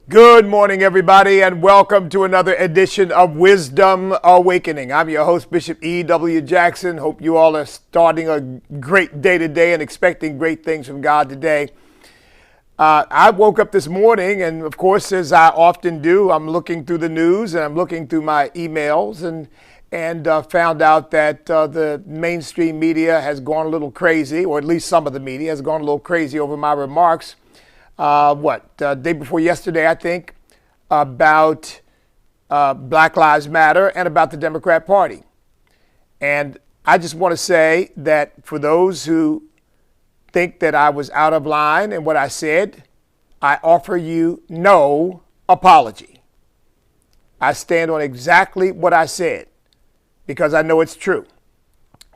Good morning, everybody, and welcome to another edition of Wisdom Awakening. I'm your host, Bishop E.W. Jackson. Hope you all are starting a great day today and expecting great things from God today. I woke up this morning, and of course, as I often do, I'm looking through the news and I'm looking through my emails and found out that the mainstream media has gone a little crazy, or at least some of the media has gone a little crazy over my remarks. Day before yesterday, I think, about Black Lives Matter and about the Democrat Party. And I just want to say that for those who think that I was out of line in what I said, I offer you no apology. I stand on exactly what I said because I know it's true.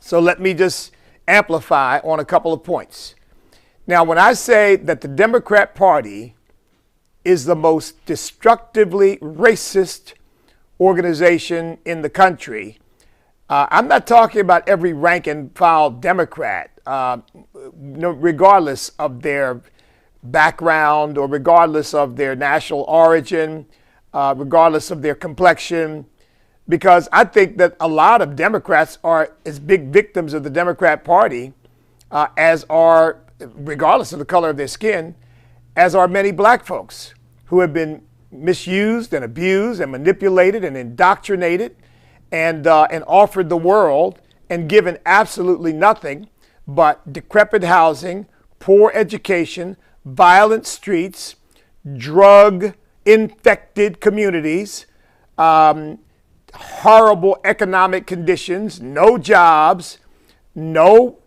So let me just amplify on a couple of points. Now, when I say that the Democrat Party is the most destructively racist organization in the country, I'm not talking about every rank and file Democrat, regardless of their background or regardless of their national origin, regardless of their complexion, because I think that a lot of Democrats are as big victims of the Democrat Party as are, regardless of the color of their skin, as are many black folks who have been misused and abused and manipulated and indoctrinated and offered the world and given absolutely nothing but decrepit housing, poor education, violent streets, drug-infected communities, horrible economic conditions, no jobs, no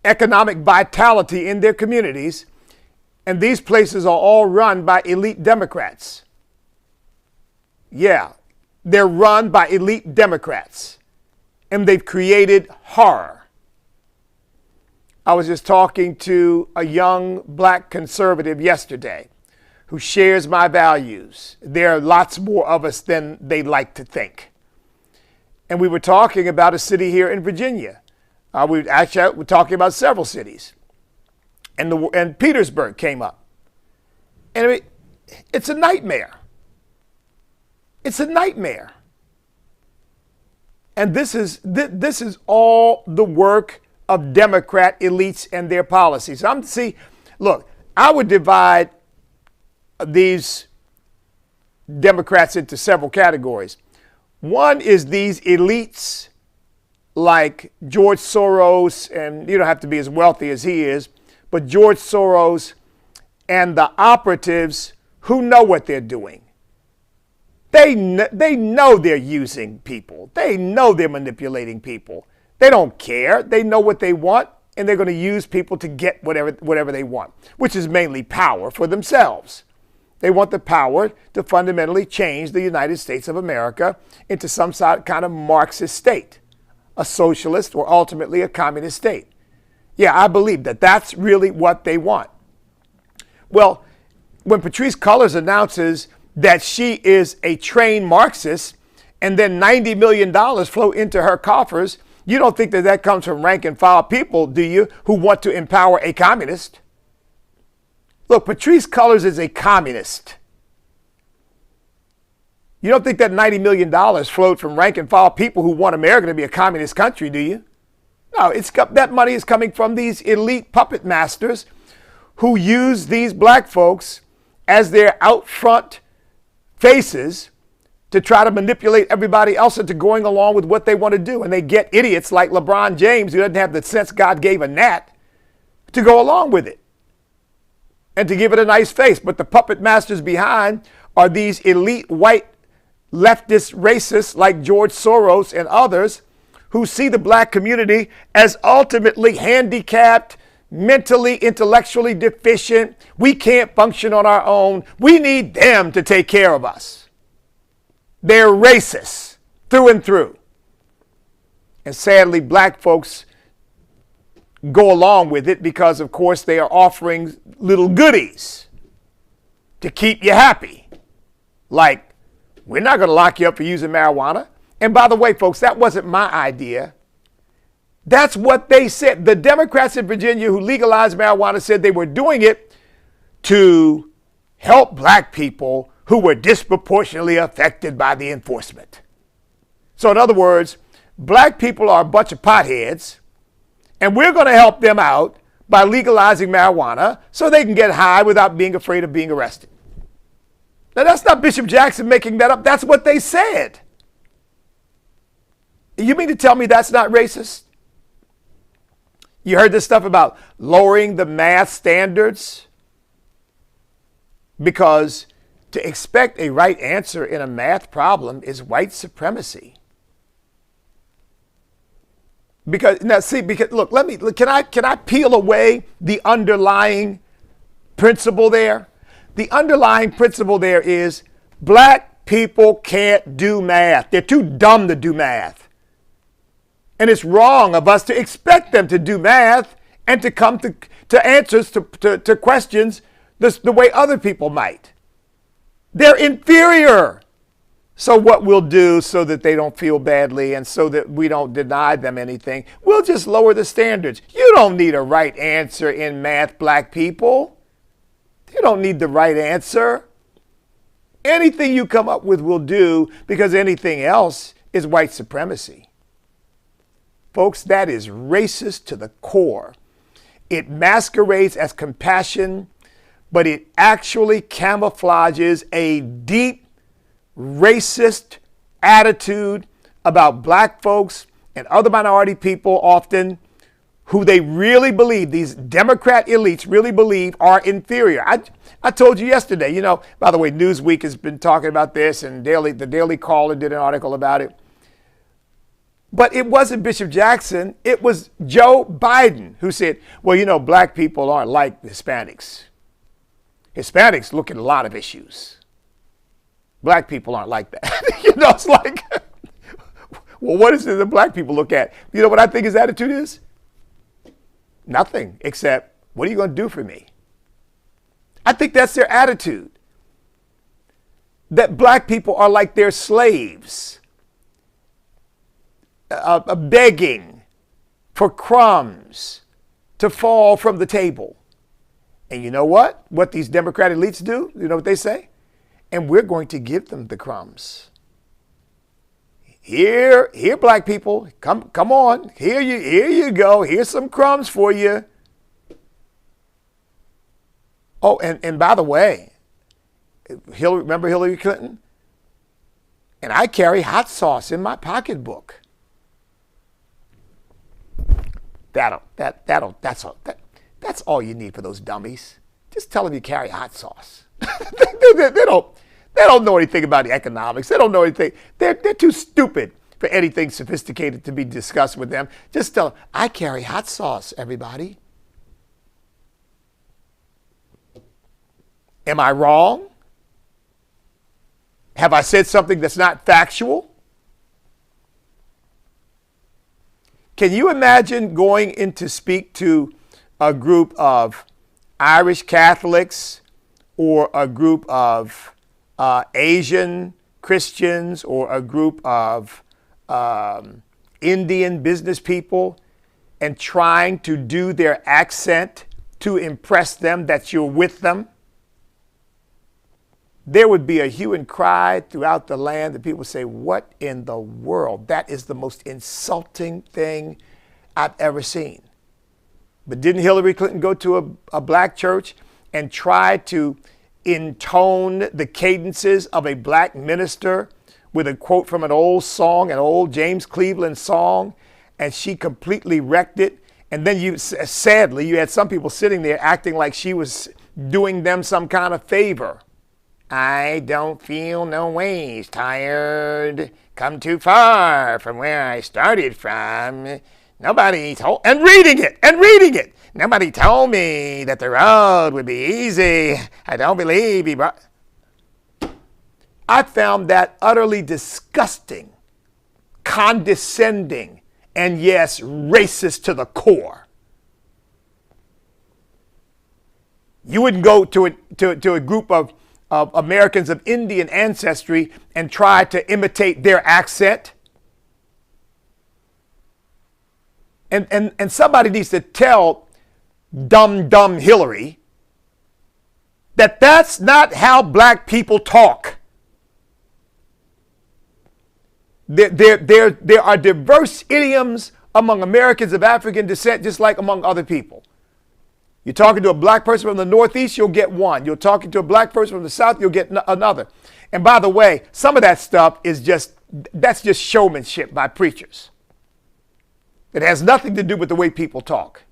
economic vitality in their communities, and these places are all run by elite Democrats. Yeah, they're run by elite Democrats, and they've created horror. I was just talking to a young black conservative yesterday who shares my values. There are lots more of us than they like to think. And we were talking about a city here in Virginia. We're talking about several cities, and Petersburg came up, and it's a nightmare. It's a nightmare, and this is all the work of Democrat elites and their policies. Look, I would divide these Democrats into several categories. One is these elites, like George Soros, and you don't have to be as wealthy as he is, but George Soros and the operatives who know what they're doing. They know they're using people. They know they're manipulating people. They don't care. They know what they want, and they're going to use people to get whatever they want, which is mainly power for themselves. They want the power to fundamentally change the United States of America into some kind of Marxist state, a socialist, or ultimately a communist state. Yeah, I believe that that's really what they want. Well, when Patrisse Cullors announces that she is a trained Marxist and then $90 million flow into her coffers, you don't think that comes from rank and file people, do you, who want to empower a communist? Look, Patrisse Cullors is a communist. You don't think that $90 million flowed from rank and file people who want America to be a communist country, do you? No, that money is coming from these elite puppet masters who use these black folks as their out front faces to try to manipulate everybody else into going along with what they want to do. And they get idiots like LeBron James, who doesn't have the sense God gave a gnat, to go along with it and to give it a nice face. But the puppet masters behind are these elite white leftist racists like George Soros and others who see the black community as ultimately handicapped, mentally, intellectually deficient. We can't function on our own. We need them to take care of us. They're racists through and through. And sadly, black folks go along with it because, of course, they are offering little goodies to keep you happy. Like, we're not going to lock you up for using marijuana. And by the way, folks, that wasn't my idea. That's what they said. The Democrats in Virginia who legalized marijuana said they were doing it to help black people who were disproportionately affected by the enforcement. So in other words, black people are a bunch of potheads, and we're going to help them out by legalizing marijuana so they can get high without being afraid of being arrested. Now, that's not Bishop Jackson making that up. That's what they said. You mean to tell me that's not racist? You heard this stuff about lowering the math standards? Because to expect a right answer in a math problem is white supremacy. Because look, can I peel away the underlying principle there? The underlying principle there is black people can't do math. They're too dumb to do math. And it's wrong of us to expect them to do math and to come to answers to questions the way other people might. They're inferior. So what we'll do so that they don't feel badly and so that we don't deny them anything, we'll just lower the standards. You don't need a right answer in math, black people. You don't need the right answer. Anything you come up with will do, because anything else is white supremacy. Folks, that is racist to the core. It masquerades as compassion, but it actually camouflages a deep racist attitude about black folks and other minority people, often who they really believe, these Democrat elites really believe are inferior. I told you yesterday, by the way, Newsweek has been talking about this, and the Daily Caller did an article about it. But it wasn't Bishop Jackson, it was Joe Biden who said, well, black people aren't like Hispanics. Hispanics look at a lot of issues. Black people aren't like that. It's like, well, what is it that black people look at? You know what I think his attitude is? Nothing, except, what are you going to do for me? I think that's their attitude. That black people are like their slaves, begging for crumbs to fall from the table. And you know what? What these Democrat elites do? You know what they say? And we're going to give them the crumbs. Here, black people, come on. Here you go. Here's some crumbs for you. Oh, and by the way, remember Hillary Clinton? And I carry hot sauce in my pocketbook. That's all you need for those dummies. Just tell them you carry hot sauce. They don't know anything about the economics. They don't know anything. They're too stupid for anything sophisticated to be discussed with them. Just tell them, I carry hot sauce, everybody. Am I wrong? Have I said something that's not factual? Can you imagine going in to speak to a group of Irish Catholics or a group of Asian Christians or a group of Indian business people and trying to do their accent to impress them that you're with them? There would be a hue and cry throughout the land that people say, what in the world? That is the most insulting thing I've ever seen. But didn't Hillary Clinton go to a black church and try to intone the cadences of a black minister with a quote from an old song, an old James Cleveland song, and she completely wrecked it? And then sadly, you had some people sitting there acting like she was doing them some kind of favor. I don't feel no ways tired, come too far from where I started from. Nobody told, and reading it. Nobody told me that the road would be easy. I don't believe he brought. I found that utterly disgusting, condescending, and yes, racist to the core. You wouldn't go to a group of Americans of Indian ancestry and try to imitate their accent. And somebody needs to tell dumb Hillary That's not how black people talk. There are diverse idioms among Americans of African descent, just like among other people. You're talking to a black person from the Northeast, you'll get one. You're talking to a black person from the South, you'll get another. And by the way, some of that stuff is that's just showmanship by preachers. It has nothing to do with the way people talk.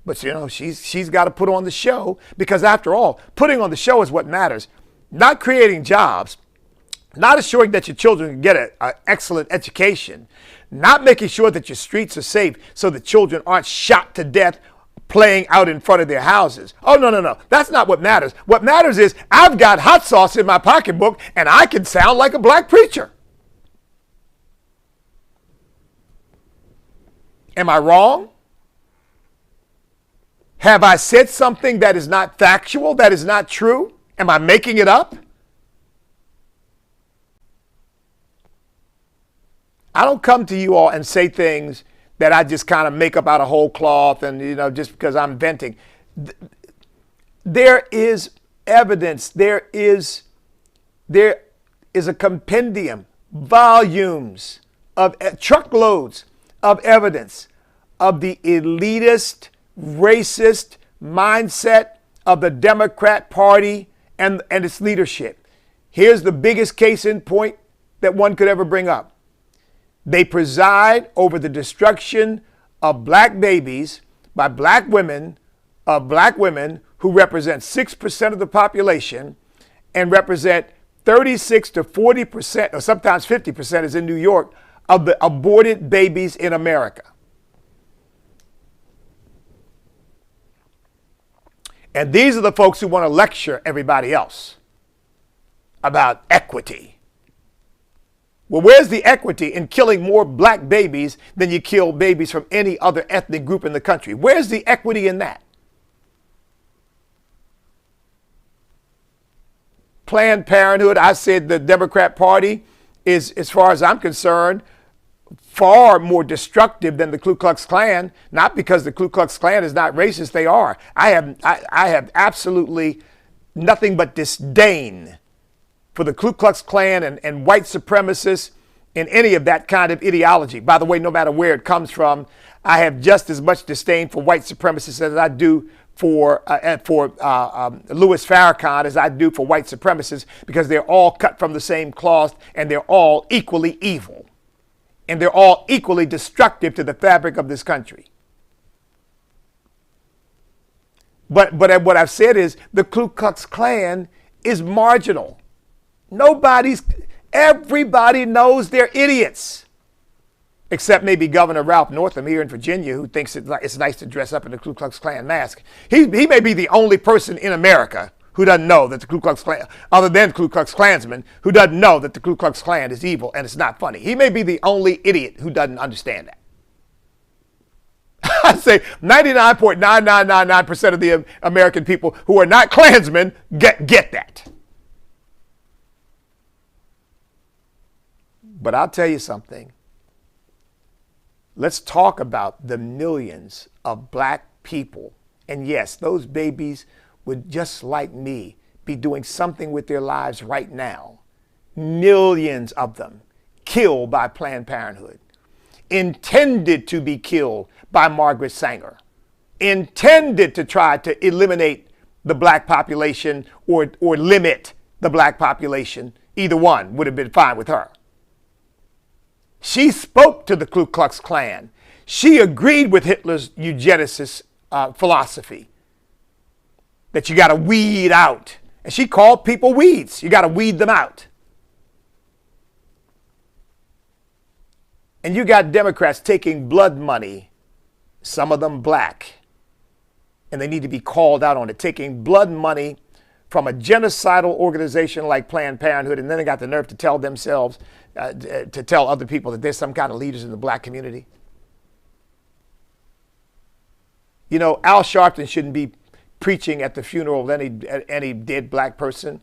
But you know, she's got to put on the show, because after all, putting on the show is what matters. Not creating jobs, not assuring that your children can get an excellent education, not making sure that your streets are safe so that children aren't shot to death playing out in front of their houses. Oh, no. That's not what matters. What matters is I've got hot sauce in my pocketbook and I can sound like a black preacher. Am I wrong? Have I said something that is not factual, that is not true? Am I making it up? I don't come to you all and say things that I just kind of make up out of whole cloth and, you know, just because I'm venting. There is evidence. There is a compendium, volumes of truckloads of evidence of the elitist, racist mindset of the Democrat Party and its leadership. Here's the biggest case in point that one could ever bring up. They preside over the destruction of black babies by black women who represent 6% of the population and represent 36 to 40%, or sometimes 50% as in New York, of the aborted babies in America. And these are the folks who want to lecture everybody else about equity. Well, where's the equity in killing more black babies than you kill babies from any other ethnic group in the country? Where's the equity in that? Planned Parenthood, I said the Democrat Party is, as far as I'm concerned, far more destructive than the Ku Klux Klan. Not because the Ku Klux Klan is not racist, they are. I have absolutely nothing but disdain for the Ku Klux Klan and white supremacists and any of that kind of ideology. By the way, no matter where it comes from, I have just as much disdain for white supremacists as I do for Louis Farrakhan as I do for white supremacists, because they're all cut from the same cloth and they're all equally evil. And they're all equally destructive to the fabric of this country. But what I've said is the Ku Klux Klan is marginal. Everybody knows they're idiots. Except maybe Governor Ralph Northam here in Virginia, who thinks it's nice to dress up in the Ku Klux Klan mask. He may be the only person in America who doesn't know that the Ku Klux Klan, other than Ku Klux Klansmen, who doesn't know that the Ku Klux Klan is evil and it's not funny. He may be the only idiot who doesn't understand that. I say 99.9999% of the American people who are not Klansmen get that. But I'll tell you something. Let's talk about the millions of black people. And yes, those babies would, just like me, be doing something with their lives right now. Millions of them killed by Planned Parenthood, intended to be killed by Margaret Sanger, intended to try to eliminate the black population or limit the black population. Either one would have been fine with her. She spoke to the Ku Klux Klan. She agreed with Hitler's eugenicist philosophy that you got to weed out. And she called people weeds. You got to weed them out. And you got Democrats taking blood money, some of them black, and they need to be called out on it, taking blood money from a genocidal organization like Planned Parenthood, and then they got the nerve to tell themselves, to tell other people that there's some kind of leaders in the black community. You know, Al Sharpton shouldn't be preaching at the funeral of any dead black person.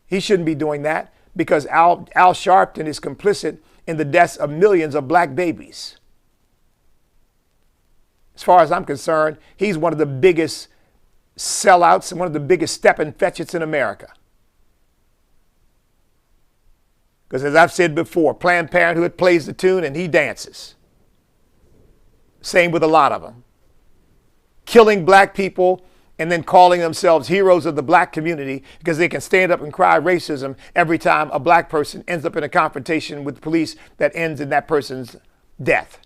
He shouldn't be doing that, because Al Sharpton is complicit in the deaths of millions of black babies. As far as I'm concerned, he's one of the biggest sellouts and one of the biggest stepping fetchits in America. Because as I've said before, Planned Parenthood plays the tune and he dances. Same with a lot of them. Killing black people and then calling themselves heroes of the black community because they can stand up and cry racism every time a black person ends up in a confrontation with the police that ends in that person's death.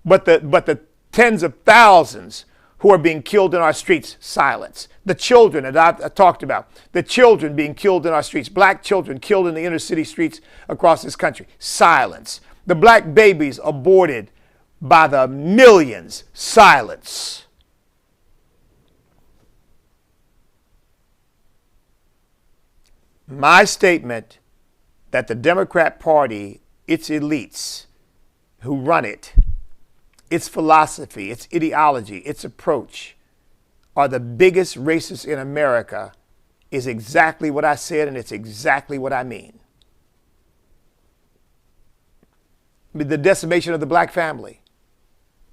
But the tens of thousands who are being killed in our streets, silence. The children that I've talked about, the children being killed in our streets, black children killed in the inner city streets across this country, silence. The black babies aborted by the millions, silence. My statement that the Democrat Party, its elites who run it, its philosophy, its ideology, its approach are the biggest racists in America is exactly what I said, and it's exactly what I mean. The decimation of the black family.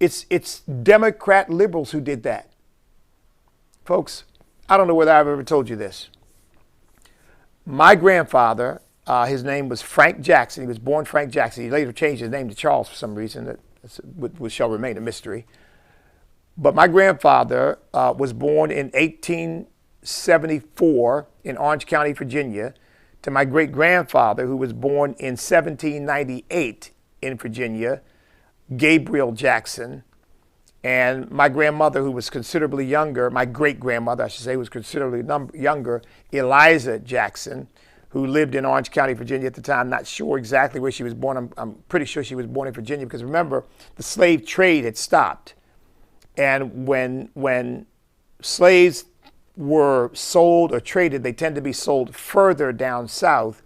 It's Democrat liberals who did that. Folks, I don't know whether I've ever told you this. My grandfather, his name was Frank Jackson. He was born Frank Jackson. He later changed his name to Charles for some reason, which shall remain a mystery. But my grandfather was born in 1874 in Orange County, Virginia, to my great-grandfather, who was born in 1798 in Virginia, Gabriel Jackson. And my grandmother, who was considerably younger, my great-grandmother, I should say, was considerably younger, Eliza Jackson, who lived in Orange County, Virginia at the time. Not sure exactly where she was born. I'm pretty sure she was born in Virginia because remember, the slave trade had stopped. And when slaves were sold or traded, they tend to be sold further down south,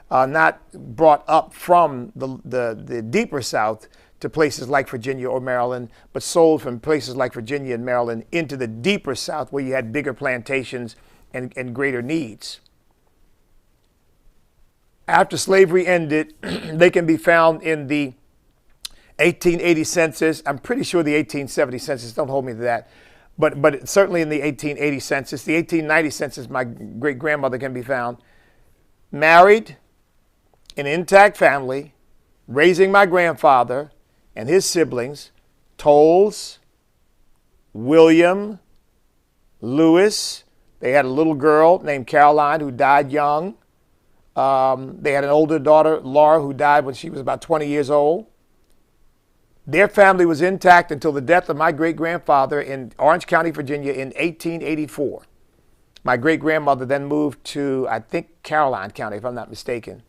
not brought up from the deeper south to places like Virginia or Maryland, but sold from places like Virginia and Maryland into the deeper south where you had bigger plantations and greater needs. After slavery ended, they can be found in the 1880 census. I'm pretty sure the 1870 census, don't hold me to that, but certainly in the 1880 census. The 1890 census, my great-grandmother can be found married, an intact family, raising my grandfather and his siblings, Tolles, William, Lewis. They had a little girl named Caroline who died young. They had an older daughter, Laura, who died when she was about 20 years old. Their family was intact until the death of my great-grandfather in Orange County, Virginia in 1884. My great-grandmother then moved to, I think, Caroline County, if I'm not mistaken,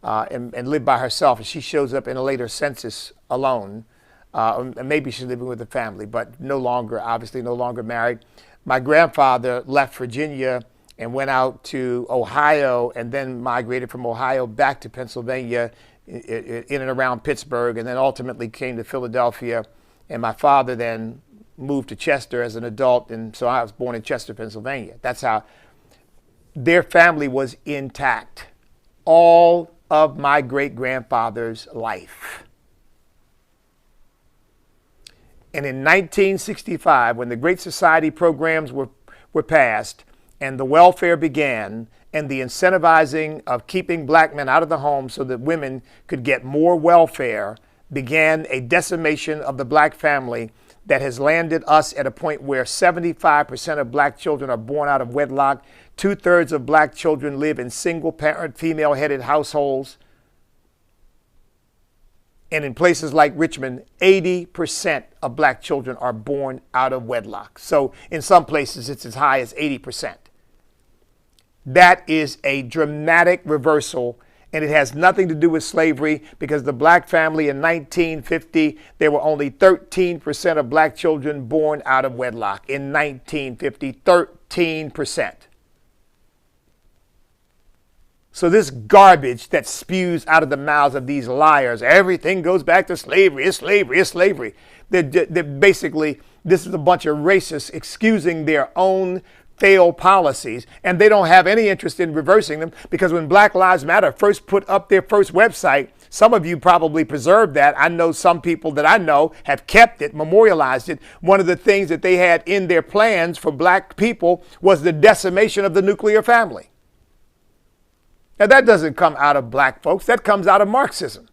and lived by herself. And she shows up in a later census alone. And maybe she's living with a family, but obviously no longer married. My grandfather left Virginia and went out to Ohio and then migrated from Ohio back to Pennsylvania in and around Pittsburgh, and then ultimately came to Philadelphia. And my father then moved to Chester as an adult, and so I was born in Chester, Pennsylvania. That's how their family was intact all of my great-grandfather's life. And in 1965, when the Great Society programs were passed and the welfare began and the incentivizing of keeping black men out of the home so that women could get more welfare, began a decimation of the black family that has landed us at a point where 75% of black children are born out of wedlock. 2/3 of black children live in single-parent, female-headed households. And in places like Richmond, 80% of black children are born out of wedlock. So in some places, it's as high as 80%. That is a dramatic reversal, and it has nothing to do with slavery, because the black family in 1950, there were only 13% of black children born out of wedlock. In 1950, 13%. So this garbage that spews out of the mouths of these liars, everything goes back to slavery, it's slavery, it's slavery. They're basically, this is a bunch of racists excusing their own failed policies, and they don't have any interest in reversing them, because when Black Lives Matter first put up their first website Some of you probably preserved that. I know some people that I know have kept it, memorialized it. One of the things that they had in their plans for black people was the decimation of the nuclear family. Now, that doesn't come out of black folks. That comes out of Marxism.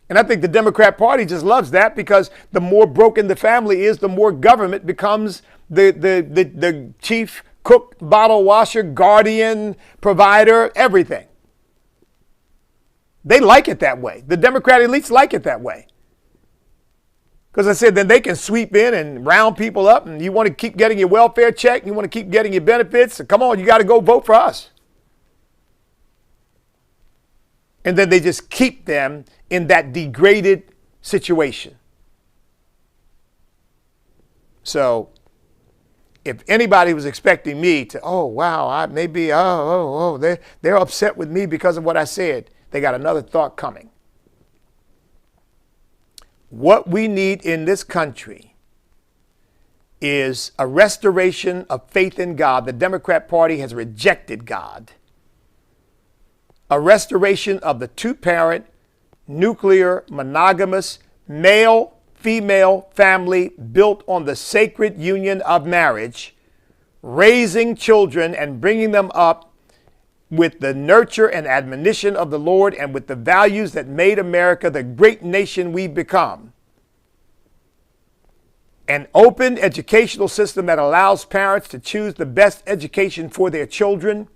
And I think the Democrat Party just loves that, because the more broken the family is, the more government becomes the chief cook, bottle washer, guardian, provider, everything. They like it that way. The Democrat elites like it that way. Because I said, then they can sweep in and round people up, and you want to keep getting your welfare check, and you want to keep getting your benefits, so come on, you got to go vote for us. And then they just keep them in that degraded situation. So if anybody was expecting me to, oh, wow, they're upset with me because of what I said, they got another thought coming. What we need in this country is a restoration of faith in God. The Democrat Party has rejected God. A restoration of the two-parent, nuclear, monogamous, male-female family built on the sacred union of marriage, raising children and bringing them up with the nurture and admonition of the Lord and with the values that made America the great nation we've become. An open educational system that allows parents to choose the best education for their children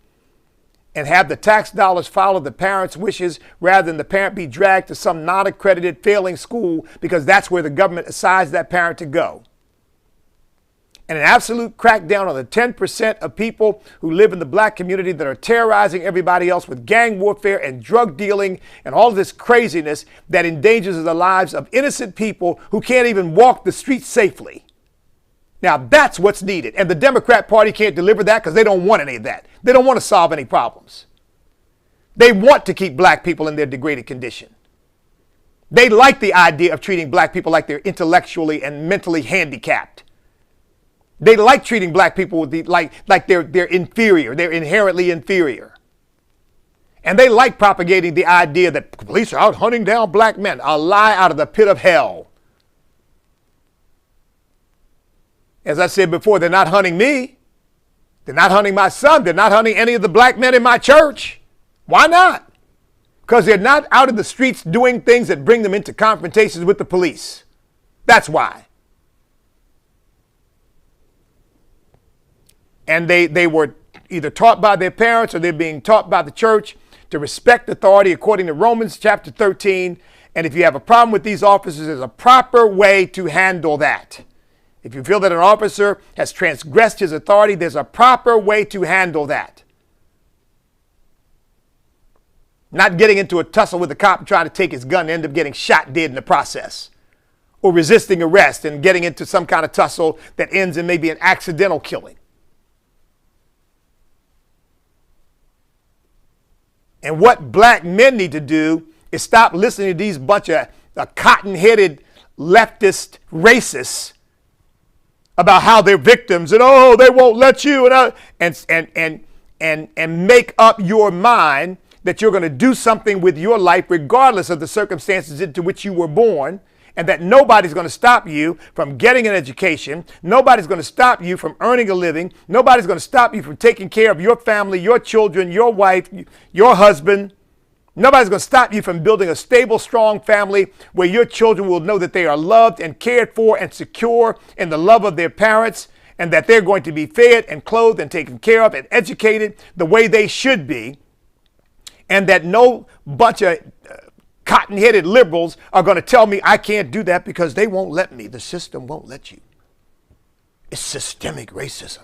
and have the tax dollars follow the parent's wishes rather than the parent be dragged to some non-accredited failing school because that's where the government assigns that parent to go. And an absolute crackdown on the 10% of people who live in the black community that are terrorizing everybody else with gang warfare and drug dealing and all this craziness that endangers the lives of innocent people who can't even walk the streets safely. Now, that's what's needed. And the Democrat Party can't deliver that because they don't want any of that. They don't want to solve any problems. They want to keep black people in their degraded condition. They like the idea of treating black people like they're intellectually and mentally handicapped. They like treating black people with like they're inferior. They're inherently inferior. And they like propagating the idea that police are out hunting down black men. A lie out of the pit of hell. As I said before, they're not hunting me. They're not hunting my son. They're not hunting any of the black men in my church. Why not? Because they're not out in the streets doing things that bring them into confrontations with the police. That's why. And they were either taught by their parents or they're being taught by the church to respect authority according to Romans chapter 13. And if you have a problem with these officers, there's a proper way to handle that. If you feel that an officer has transgressed his authority, there's a proper way to handle that. Not getting into a tussle with a cop and trying to take his gun and end up getting shot dead in the process. Or resisting arrest and getting into some kind of tussle that ends in maybe an accidental killing. And what black men need to do is stop listening to these bunch of cotton-headed leftist racists about how they're victims and oh, they won't let you and make up your mind that you're going to do something with your life regardless of the circumstances into which you were born, and that nobody's going to stop you from getting an education. Nobody's going to stop you from earning a living. Nobody's going to stop you from taking care of your family, your children, your wife, your husband. Nobody's going to stop you from building a stable, strong family where your children will know that they are loved and cared for and secure in the love of their parents, and that they're going to be fed and clothed and taken care of and educated the way they should be, and that no bunch of cotton-headed liberals are going to tell me I can't do that because they won't let me. The system won't let you. It's systemic racism.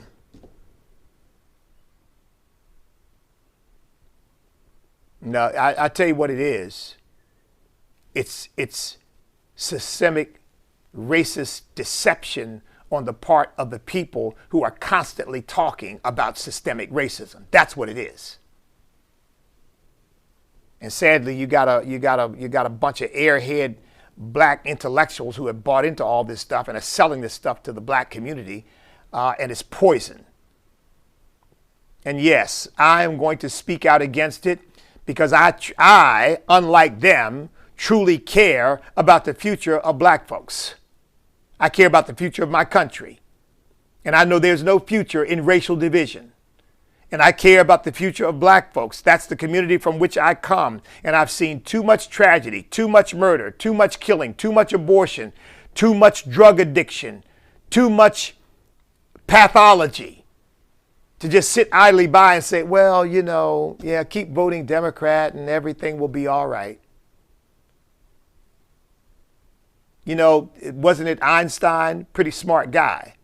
No, I tell you what it is. It's systemic racist deception on the part of the people who are constantly talking about systemic racism. That's what it is. And sadly, you got a bunch of airhead black intellectuals who have bought into all this stuff and are selling this stuff to the black community, and it's poison. And yes, I am going to speak out against it, because I, unlike them, truly care about the future of black folks. I care about the future of my country. And I know there's no future in racial division. And I care about the future of black folks. That's the community from which I come. And I've seen too much tragedy, too much murder, too much killing, too much abortion, too much drug addiction, too much pathology to just sit idly by and say, well, you know, yeah, keep voting Democrat and everything will be all right. You know, wasn't it Einstein, pretty smart guy,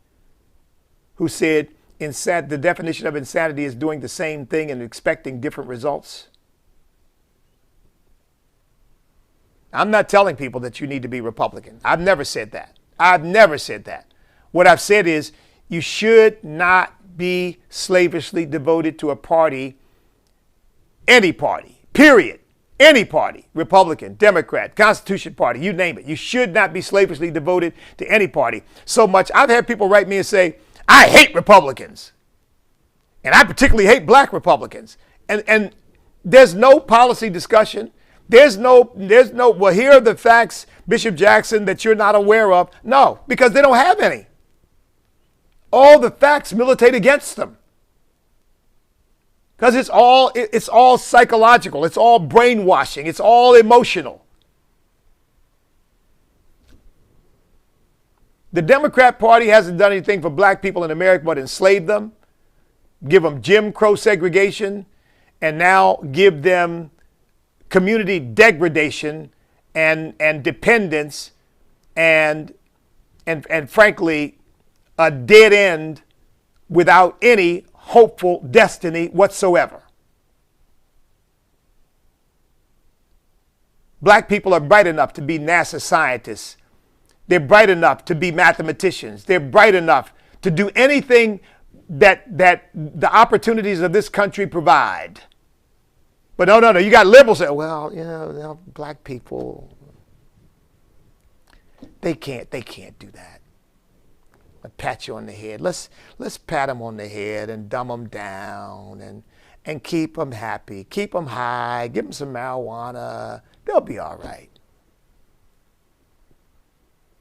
who said the definition of insanity is doing the same thing and expecting different results? I'm not telling people that you need to be Republican. I've never said that. I've never said that. What I've said is you should not be slavishly devoted to a party, any party, period. Any party, Republican, Democrat, Constitution Party, you name it. You should not be slavishly devoted to any party so much. I've had people write me and say, I hate Republicans. And I particularly hate black Republicans. And there's no policy discussion. There's no, well, here are the facts, Bishop Jackson, that you're not aware of. No, because they don't have any. All the facts militate against them. Because it's all psychological. It's all brainwashing. It's all emotional. The Democrat Party hasn't done anything for black people in America but enslave them, give them Jim Crow segregation, and now give them community degradation and dependence and frankly, a dead end without any hopeful destiny whatsoever. Black people are bright enough to be NASA scientists. They're bright enough to be mathematicians. They're bright enough to do anything that the opportunities of this country provide. But no, you got liberals say, well, you know, black people, they can't do that. I pat you on the head. Let's pat them on the head and dumb them down and keep them happy, keep them high, give them some marijuana. They'll be all right.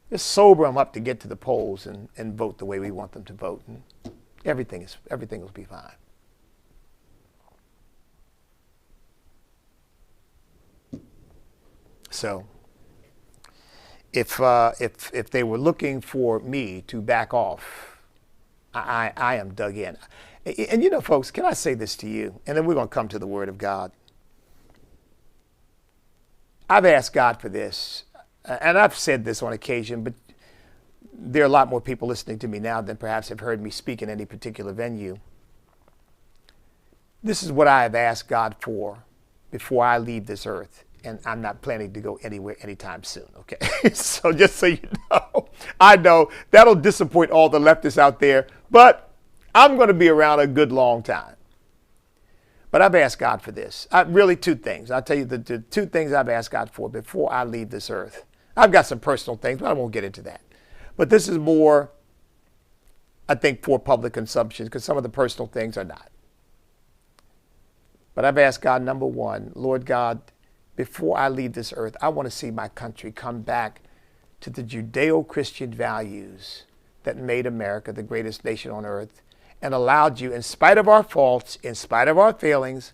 Just sober them up to get to the polls and vote the way we want them to vote, and everything will be fine. So, if they were looking for me to back off, I am dug in. And you know, folks, can I say this to you? And then we're going to come to the Word of God. I've asked God for this, and I've said this on occasion, but there are a lot more people listening to me now than perhaps have heard me speak in any particular venue. This is what I have asked God for before I leave this earth. And I'm not planning to go anywhere anytime soon, okay? So just so you know, I know that'll disappoint all the leftists out there, but I'm going to be around a good long time. But I've asked God for this. Really two things. I'll tell you the two things I've asked God for before I leave this earth. I've got some personal things, but I won't get into that. But this is more, I think, for public consumption, because some of the personal things are not. But I've asked God, number one, Lord God, before I leave this earth, I want to see my country come back to the Judeo-Christian values that made America the greatest nation on earth and allowed you, in spite of our faults, in spite of our failings,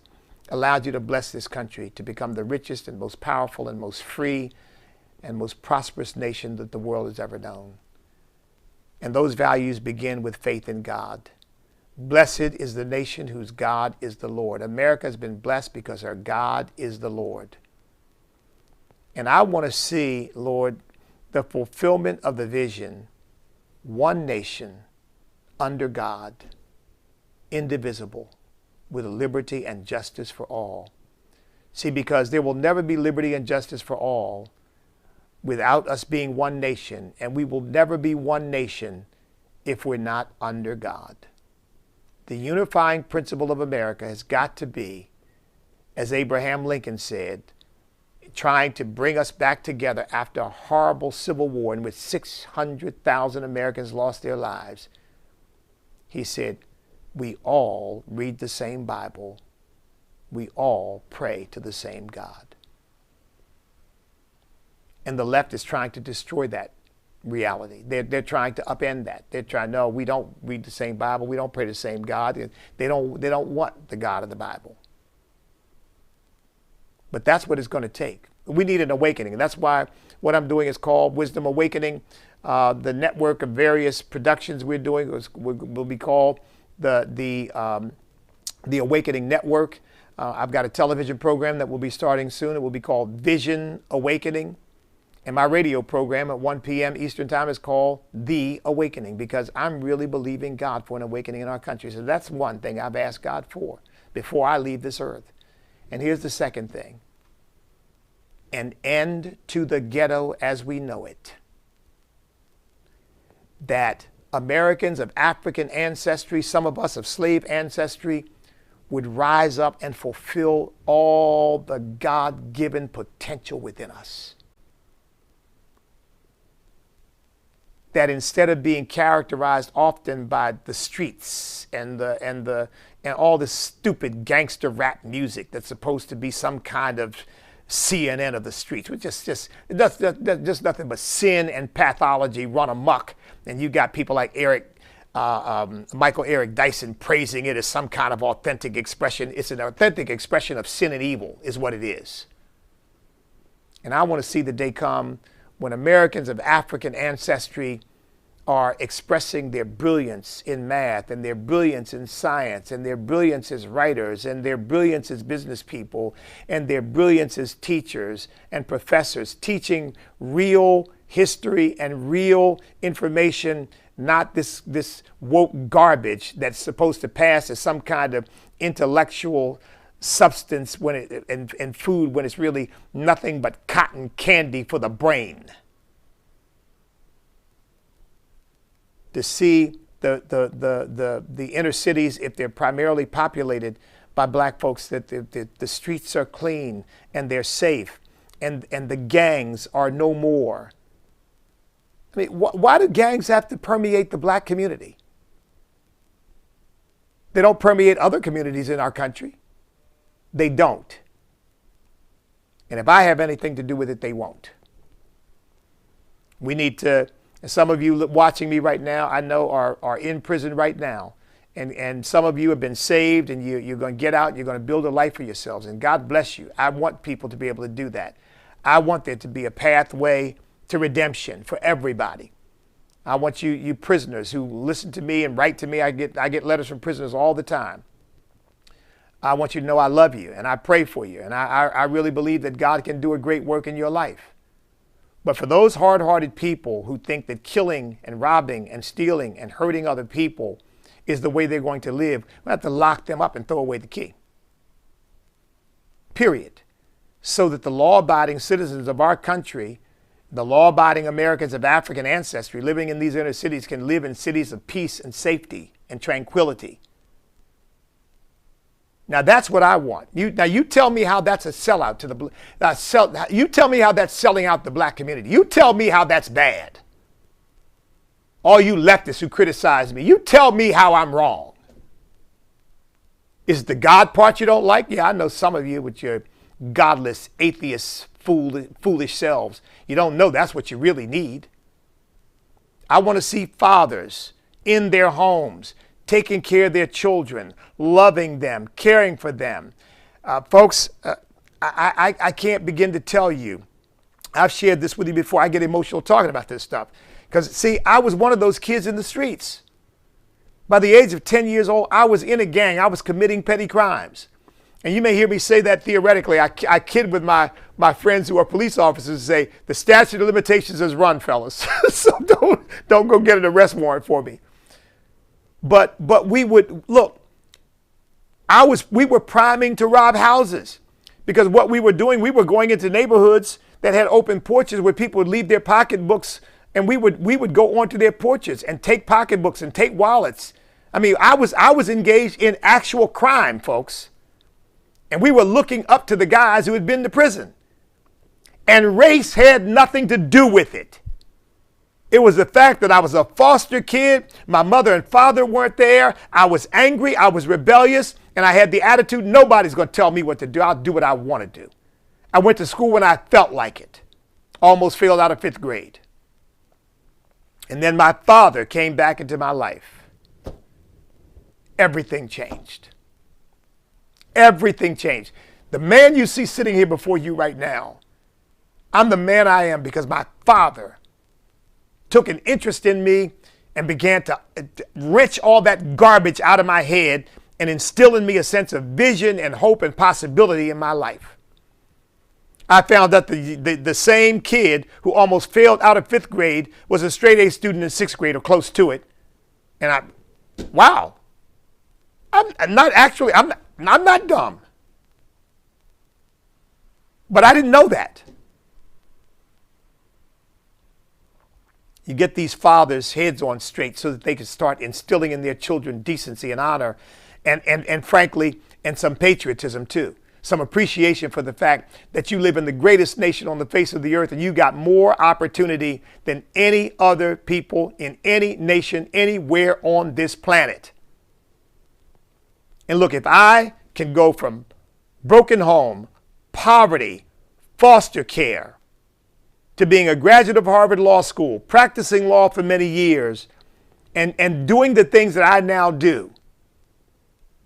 allowed you to bless this country to become the richest and most powerful and most free and most prosperous nation that the world has ever known. And those values begin with faith in God. Blessed is the nation whose God is the Lord. America has been blessed because our God is the Lord. And I want to see, Lord, the fulfillment of the vision, one nation under God, indivisible, with liberty and justice for all. See, because there will never be liberty and justice for all without us being one nation, and we will never be one nation if we're not under God. The unifying principle of America has got to be, as Abraham Lincoln said, trying to bring us back together after a horrible civil war in which 600,000 Americans lost their lives. He said, we all read the same Bible. we all pray to the same God. And the left is trying to destroy that reality. They're trying to upend that. They're trying, no, we don't read the same Bible. We don't pray to the same God. They don't want the God of the Bible. But that's what it's going to take. We need an awakening. And that's why what I'm doing is called Wisdom Awakening. The network of various productions we're doing will be called the Awakening Network. I've got a television program that will be starting soon. It will be called Vision Awakening. And my radio program at 1 p.m. Eastern Time is called The Awakening, because I'm really believing God for an awakening in our country. So that's one thing I've asked God for before I leave this earth. And here's the second thing: an end to the ghetto as we know it. That Americans of African ancestry, some of us of slave ancestry, would rise up and fulfill all the God-given potential within us. That instead of being characterized often by the streets and all this stupid gangster rap music that's supposed to be some kind of CNN of the streets, which just nothing but sin and pathology run amok. And you got people like Michael Eric Dyson praising it as some kind of authentic expression. It's an authentic expression of sin and evil, is what it is. And I want to see the day come when Americans of African ancestry are expressing their brilliance in math and their brilliance in science and their brilliance as writers and their brilliance as business people and their brilliance as teachers and professors, teaching real history and real information, not this woke garbage that's supposed to pass as some kind of intellectual substance and food when it's really nothing but cotton candy for the brain. To see the inner cities, if they're primarily populated by black folks, that the streets are clean and they're safe and the gangs are no more. I mean, why do gangs have to permeate the black community? They don't permeate other communities in our country. They don't. And if I have anything to do with it, they won't. We need to, some of you watching me right now, I know are in prison right now. And some of you have been saved and you're going to get out and you're going to build a life for yourselves. And God bless you. I want people to be able to do that. I want there to be a pathway to redemption for everybody. I want you prisoners who listen to me and write to me. I get letters from prisoners all the time. I want you to know I love you and I pray for you. And I really believe that God can do a great work in your life. But for those hard-hearted people who think that killing and robbing and stealing and hurting other people is the way they're going to live, we have to lock them up and throw away the key. Period. So that the law-abiding citizens of our country, the law-abiding Americans of African ancestry living in these inner cities, can live in cities of peace and safety and tranquility. Now that's what I want. You tell me how that's a sellout to the you tell me how that's selling out the black community. You tell me how that's bad. All you leftists who criticize me, you tell me how I'm wrong. Is the God part you don't like? Yeah, I know some of you with your godless, atheist, foolish selves. You don't know that's what you really need. I want to see fathers in their homes, taking care of their children, loving them, caring for them. Folks, I can't begin to tell you. I've shared this with you before. I get emotional talking about this stuff. Because, see, I was one of those kids in the streets. By the age of 10 years old, I was in a gang. I was committing petty crimes. And you may hear me say that theoretically. I kid with my friends who are police officers and say, the statute of limitations is run, fellas. So don't go get an arrest warrant for me. But we would, look, we were priming to rob houses. Because what we were doing, we were going into neighborhoods that had open porches where people would leave their pocketbooks, and we would go onto their porches and take pocketbooks and take wallets. I mean, I was engaged in actual crime, folks. And we were looking up to the guys who had been to prison. And race had nothing to do with it. It was the fact that I was a foster kid. My mother and father weren't there. I was angry. I was rebellious. And I had the attitude, nobody's going to tell me what to do. I'll do what I want to do. I went to school when I felt like it. Almost failed out of 5th grade. And then my father came back into my life. Everything changed. Everything changed. The man you see sitting here before you right now, I'm the man I am because my father took an interest in me and began to wrench all that garbage out of my head and instill in me a sense of vision and hope and possibility in my life. I found that the same kid who almost failed out of 5th grade was a straight A student in 6th grade or close to it. And wow, I'm not dumb. But I didn't know that. You get these fathers' heads on straight so that they can start instilling in their children decency and honor and frankly, and some patriotism too. Some appreciation for the fact that you live in the greatest nation on the face of the earth and you got more opportunity than any other people in any nation anywhere on this planet. And look, if I can go from broken home, poverty, foster care, to being a graduate of Harvard Law School, practicing law for many years, and doing the things that I now do.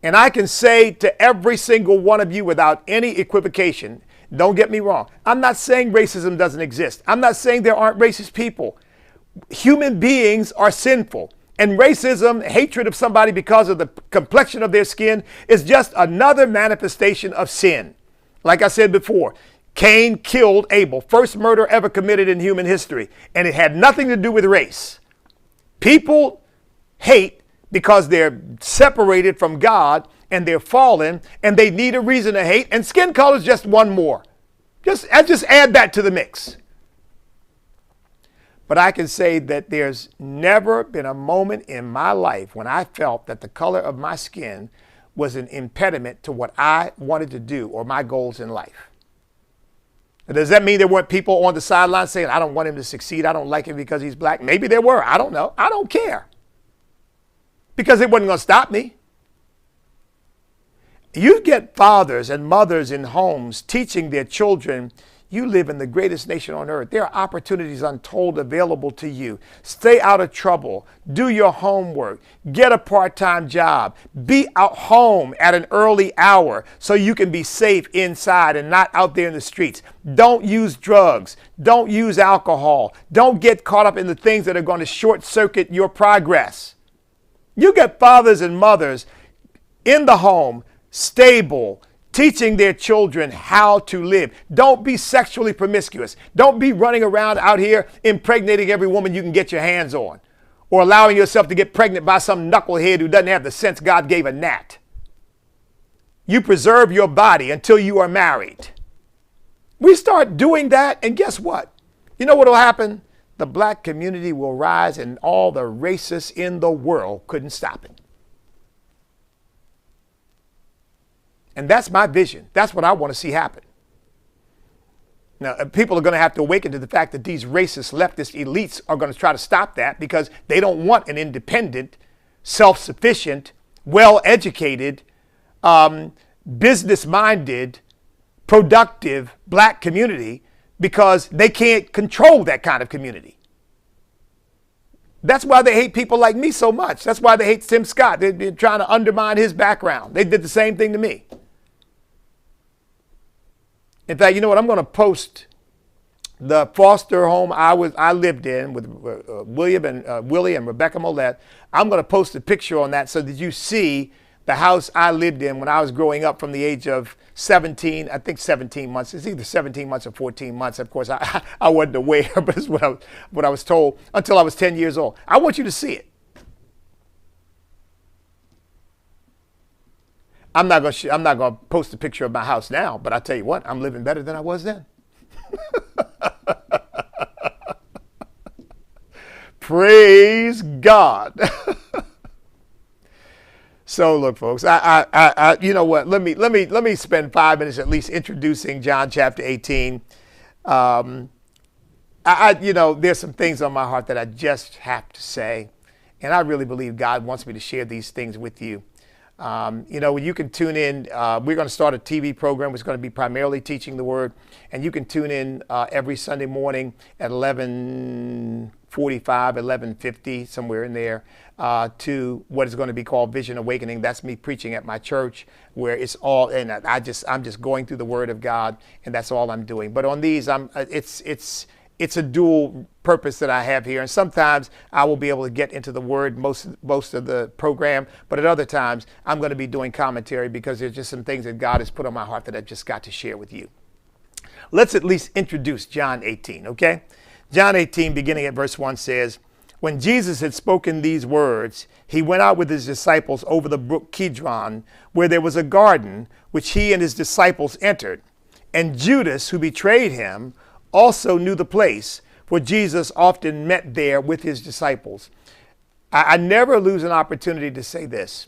And I can say to every single one of you without any equivocation, don't get me wrong, I'm not saying racism doesn't exist. I'm not saying there aren't racist people. Human beings are sinful. And racism, hatred of somebody because of the complexion of their skin, is just another manifestation of sin. Like I said before, Cain killed Abel, first murder ever committed in human history, and it had nothing to do with race. People hate because they're separated from God and they're fallen and they need a reason to hate, and skin color is just one more. Just add that to the mix. But I can say that there's never been a moment in my life when I felt that the color of my skin was an impediment to what I wanted to do or my goals in life. Does that mean there weren't people on the sideline saying, I don't want him to succeed, I don't like him because he's black? Maybe there were. I don't know. I don't care. Because it wasn't going to stop me. You get fathers and mothers in homes teaching their children, you live in the greatest nation on earth. There are opportunities untold available to you. Stay out of trouble. Do your homework. Get a part-time job. Be out home at an early hour so you can be safe inside and not out there in the streets. Don't use drugs. Don't use alcohol. Don't get caught up in the things that are going to short-circuit your progress. You get fathers and mothers in the home, stable, teaching their children how to live. Don't be sexually promiscuous. Don't be running around out here impregnating every woman you can get your hands on, or allowing yourself to get pregnant by some knucklehead who doesn't have the sense God gave a gnat. You preserve your body until you are married. We start doing that, and guess what? You know what will happen? The black community will rise, and all the racists in the world couldn't stop it. And that's my vision. That's what I want to see happen. Now, people are going to have to awaken to the fact that these racist leftist elites are going to try to stop that because they don't want an independent, self-sufficient, well-educated, business-minded, productive black community because they can't control that kind of community. That's why they hate people like me so much. That's why they hate Tim Scott. They've been trying to undermine his background. They did the same thing to me. In fact, you know what? I'm going to post the foster home I lived in with Willie and Rebecca Mollett. I'm going to post a picture on that so that you see the house I lived in when I was growing up from the age of 17, I think 17 months. It's either 17 months or 14 months. Of course, I wasn't aware, but it's what I was told until I was 10 years old. I want you to see it. I'm not going to post a picture of my house now, but I tell you what, I'm living better than I was then. Praise God. So look, folks, you know what? Let me spend 5 minutes at least introducing John chapter 18. You know, there's some things on my heart that I just have to say, and I really believe God wants me to share these things with you. You can tune in. We're going to start a TV program which is going to be primarily teaching the Word. And you can tune in every Sunday morning at 11:45, 11:50, somewhere in there, to what is going to be called Vision Awakening. That's me preaching at my church, where it's all, and I'm just going through the Word of God, and that's all I'm doing. But on these, it's a dual purpose that I have here. And sometimes I will be able to get into the Word most of the program, but at other times I'm going to be doing commentary because there's just some things that God has put on my heart that I've just got to share with you. Let's at least introduce John 18, okay? John 18, beginning at verse 1 says, "When Jesus had spoken these words, he went out with his disciples over the brook Kidron, where there was a garden, which he and his disciples entered. And Judas, who betrayed him, also knew the place, for Jesus often met there with his disciples." I never lose an opportunity to say this.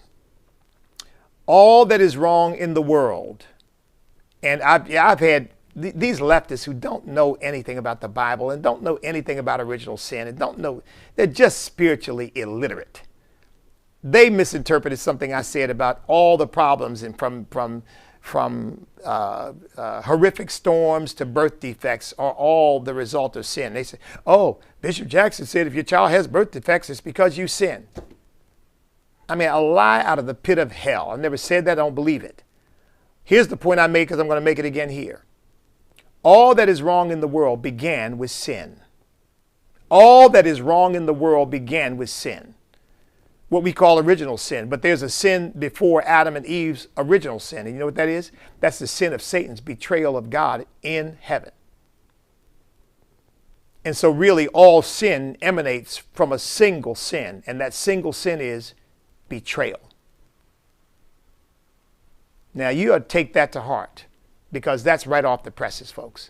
All that is wrong in the world, and I've had these leftists who don't know anything about the Bible and don't know anything about original sin and don't know, they're just spiritually illiterate. They misinterpreted something I said about all the problems and from horrific storms to birth defects are all the result of sin. They say, "Oh, Bishop Jackson said if your child has birth defects, it's because you sin." I mean, a lie out of the pit of hell. I never said that. I don't believe it. Here's the point I made, because I'm going to make it again here. All that is wrong in the world began with sin. All that is wrong in the world began with sin. What we call original sin. But there's a sin before Adam and Eve's original sin. And you know what that is? That's the sin of Satan's betrayal of God in heaven. And so really all sin emanates from a single sin. And that single sin is betrayal. Now you ought to take that to heart, because that's right off the presses, folks.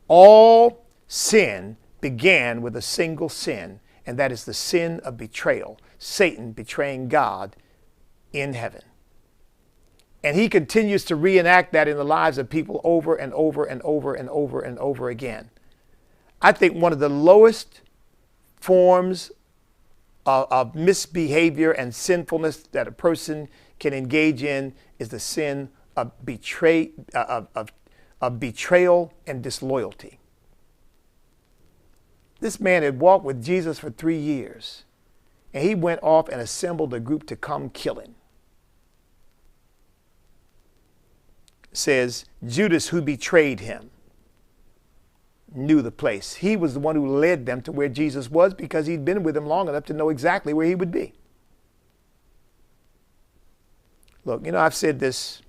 All sin began with a single sin, and that is the sin of betrayal. Satan betraying God in heaven. And he continues to reenact that in the lives of people over and over and over and over and over again. I think one of the lowest forms of misbehavior and sinfulness that a person can engage in is the sin of betrayal and disloyalty. This man had walked with Jesus for 3 years, and he went off and assembled a group to come kill him. It says, Judas, who betrayed him, knew the place. He was the one who led them to where Jesus was, because he'd been with him long enough to know exactly where he would be. Look, I've said this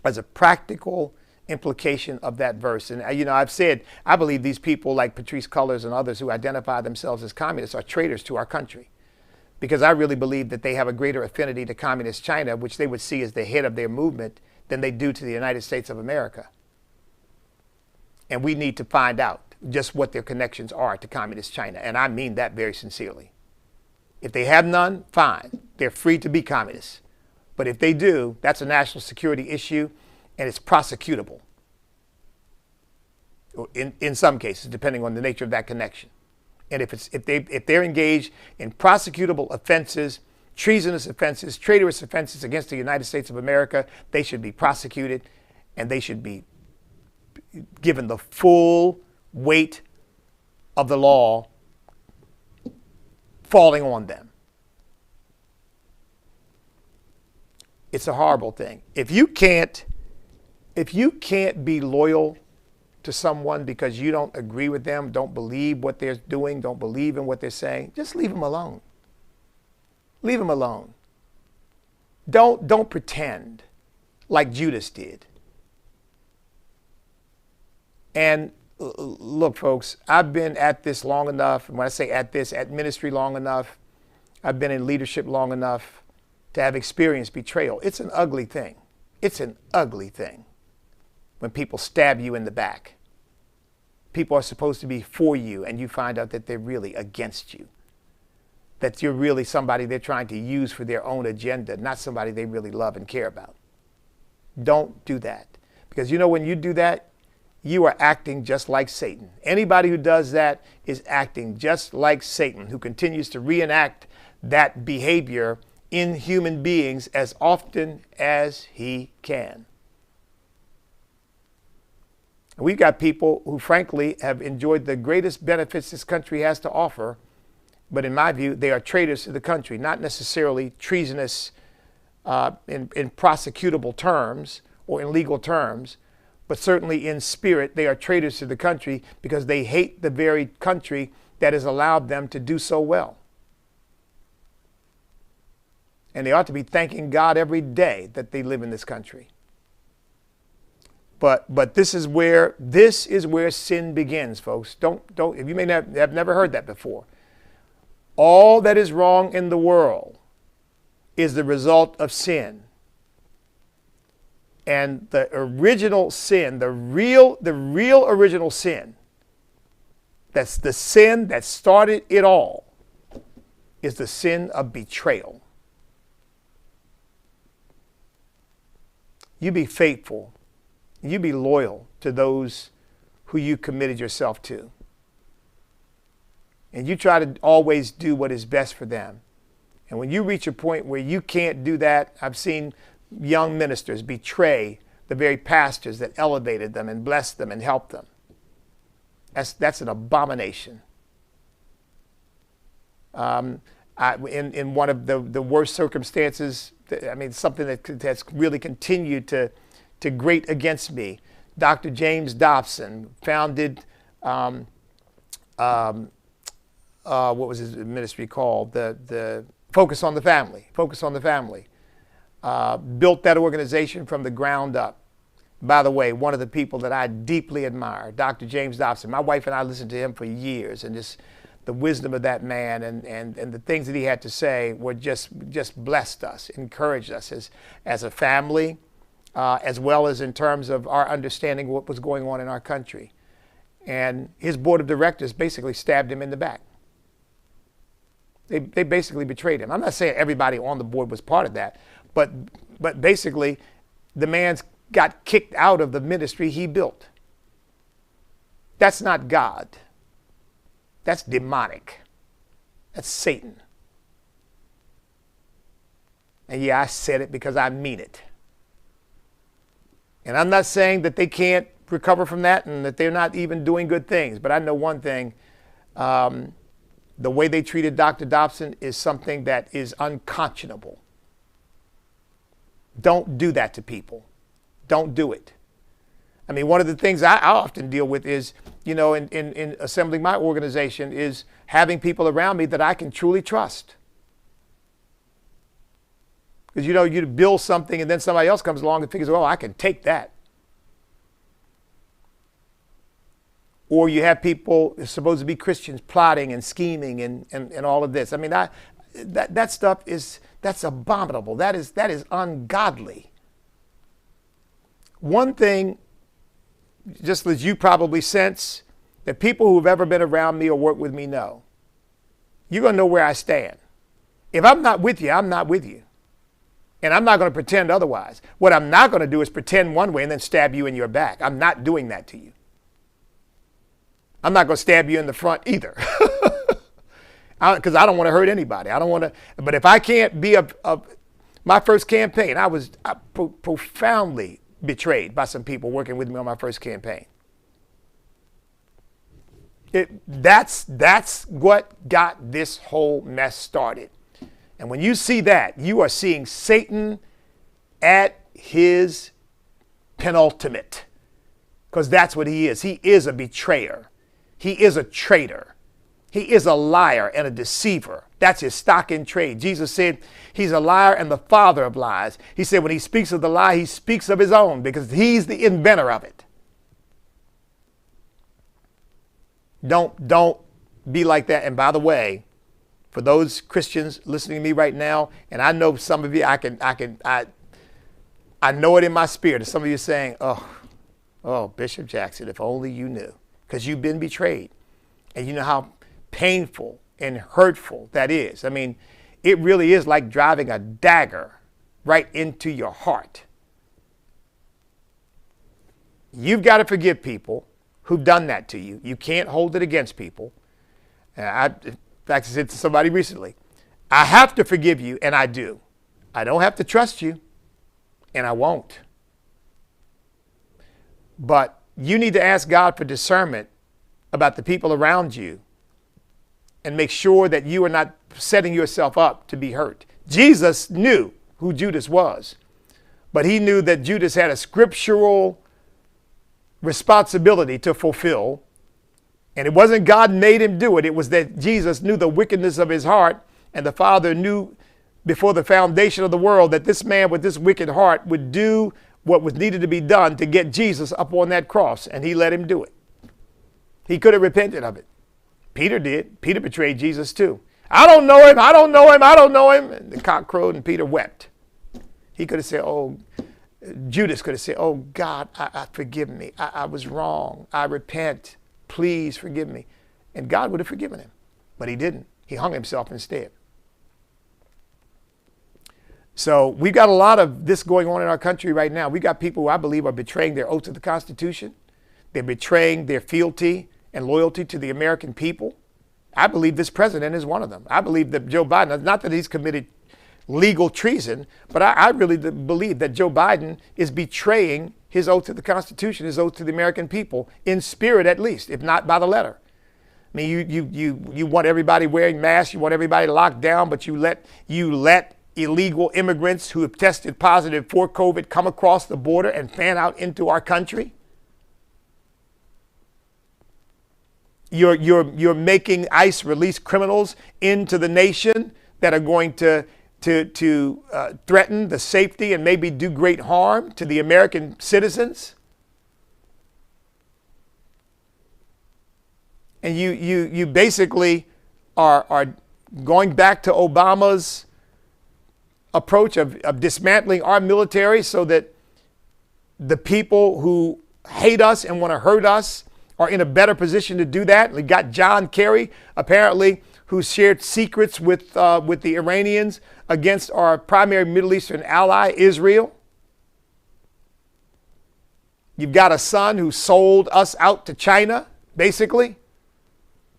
as a practical implication of that verse. And, I've said, I believe these people like Patrice Cullors and others who identify themselves as communists are traitors to our country. Because I really believe that they have a greater affinity to communist China, which they would see as the head of their movement, than they do to the United States of America. And we need to find out just what their connections are to communist China. And I mean that very sincerely. If they have none, fine. They're free to be communists. But if they do, that's a national security issue, and it's prosecutable. In some cases, depending on the nature of that connection. And if they're engaged in prosecutable offenses, treasonous offenses, traitorous offenses against the United States of America, they should be prosecuted, and they should be given the full weight of the law falling on them. It's a horrible thing. If you can't be loyal to someone because you don't agree with them, don't believe what they're doing, don't believe in what they're saying, just leave them alone. Leave them alone. Don't pretend like Judas did. And look, folks, I've been at this long enough. And when I say at ministry long enough, I've been in leadership long enough to have experienced betrayal. It's an ugly thing. It's an ugly thing when people stab you in the back. People are supposed to be for you, and you find out that they're really against you. That you're really somebody they're trying to use for their own agenda, not somebody they really love and care about. Don't do that. Because when you do that, you are acting just like Satan. Anybody who does that is acting just like Satan, who continues to reenact that behavior in human beings as often as he can. We've got people who, frankly, have enjoyed the greatest benefits this country has to offer, but in my view, they are traitors to the country, not necessarily treasonous in prosecutable terms or in legal terms, but certainly in spirit, they are traitors to the country because they hate the very country that has allowed them to do so well. And they ought to be thanking God every day that they live in this country. But this is where sin begins, folks. Don't if you may have never heard that before. All that is wrong in the world is the result of sin. And the original sin, the real original sin, that's the sin that started it all, is the sin of betrayal. You be faithful. You be loyal to those who you committed yourself to. And you try to always do what is best for them. And when you reach a point where you can't do that, I've seen young ministers betray the very pastors that elevated them and blessed them and helped them. That's an abomination. In one of the worst circumstances, I mean, something that's really continued to grate against me, Dr. James Dobson founded, what was his ministry called? The Focus on the Family. Focus on the Family. Built that organization from the ground up. By the way, one of the people that I deeply admire, Dr. James Dobson. My wife and I listened to him for years, and just the wisdom of that man and the things that he had to say were just blessed us, encouraged us as a family, as well as in terms of our understanding of what was going on in our country. And his board of directors basically stabbed him in the back. They basically betrayed him. I'm not saying everybody on the board was part of that, but basically the man's got kicked out of the ministry he built. That's not God. That's demonic. That's Satan. And yeah, I said it because I mean it. And I'm not saying that they can't recover from that and that they're not even doing good things. But I know one thing. The way they treated Dr. Dobson is something that is unconscionable. Don't do that to people. Don't do it. I mean, one of the things I often deal with is, in assembling my organization, is having people around me that I can truly trust. Because, you build something and then somebody else comes along and figures, oh, I can take that. Or you have people supposed to be Christians plotting and scheming and all of this. I mean, that stuff that's abominable. That is ungodly. One thing, just as you probably sense, that people who've ever been around me or worked with me know, you're going to know where I stand. If I'm not with you, I'm not with you. And I'm not going to pretend otherwise. What I'm not going to do is pretend one way and then stab you in your back. I'm not doing that to you. I'm not going to stab you in the front either. Because I don't want to hurt anybody. I don't want to. But if I can't be my first campaign, I was profoundly betrayed by some people working with me on my first campaign. That's what got this whole mess started. And when you see that, you are seeing Satan at his penultimate. Because that's what he is. He is a betrayer. He is a traitor. He is a liar and a deceiver. That's his stock in trade. Jesus said he's a liar and the father of lies. He said when he speaks of the lie, he speaks of his own because he's the inventor of it. Don't be like that. And by the way, for those Christians listening to me right now, and I know some of you, I know it in my spirit. Some of you are saying, oh, Bishop Jackson, if only you knew. Because you've been betrayed. And you know how painful and hurtful that is. I mean, it really is like driving a dagger right into your heart. You've got to forgive people who've done that to you. You can't hold it against people. In fact, I said to somebody recently, I have to forgive you, and I do. I don't have to trust you, and I won't. But you need to ask God for discernment about the people around you and make sure that you are not setting yourself up to be hurt. Jesus knew who Judas was, but he knew that Judas had a scriptural responsibility to fulfill. And it wasn't God made him do it. It was that Jesus knew the wickedness of his heart, and the Father knew before the foundation of the world that this man with this wicked heart would do what was needed to be done to get Jesus up on that cross, and he let him do it. He could have repented of it. Peter did. Peter betrayed Jesus too. I don't know him. I don't know him. I don't know him. And the cock crowed and Peter wept. He could have said, Judas could have said, oh God, I forgive me. I was wrong. I repent. Please forgive me. And God would have forgiven him. But he didn't. He hung himself instead. So we've got a lot of this going on in our country right now. We've got people who I believe are betraying their oath to the Constitution. They're betraying their fealty and loyalty to the American people. I believe this president is one of them. I believe that Joe Biden, not that he's committed legal treason, but I really believe that Joe Biden is betraying his oath to the Constitution, his oath to the American people, in spirit at least, if not by the letter. I mean, you want everybody wearing masks, you want everybody locked down, but you let illegal immigrants who have tested positive for COVID come across the border and fan out into our country. You're making ICE release criminals into the nation that are going to threaten the safety and maybe do great harm to the American citizens. And you basically are going back to Obama's approach of dismantling our military so that the people who hate us and want to hurt us are in a better position to do that. We got John Kerry, apparently, who shared secrets with the Iranians against our primary Middle Eastern ally, Israel. You've got a son who sold us out to China, basically.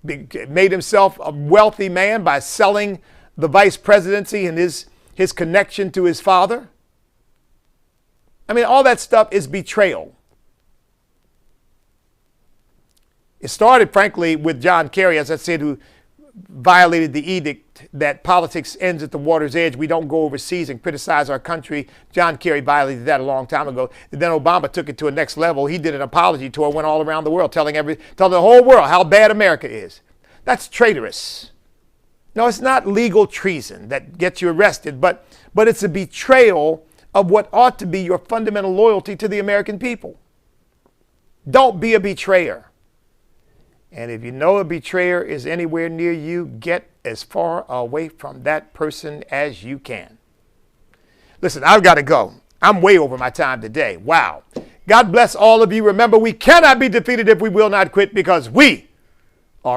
Made himself a wealthy man by selling the vice presidency and his connection to his father. I mean, all that stuff is betrayal. It started, frankly, with John Kerry, as I said, who violated the edict that politics ends at the water's edge. We don't go overseas and criticize our country. John Kerry violated that a long time ago. And then Obama took it to a next level. He did an apology tour, went all around the world, telling the whole world how bad America is. That's traitorous. No, it's not legal treason that gets you arrested, but it's a betrayal of what ought to be your fundamental loyalty to the American people. Don't be a betrayer. And if you know a betrayer is anywhere near you, get as far away from that person as you can. Listen, I've got to go. I'm way over my time today. Wow. God bless all of you. Remember, we cannot be defeated if we will not quit, because we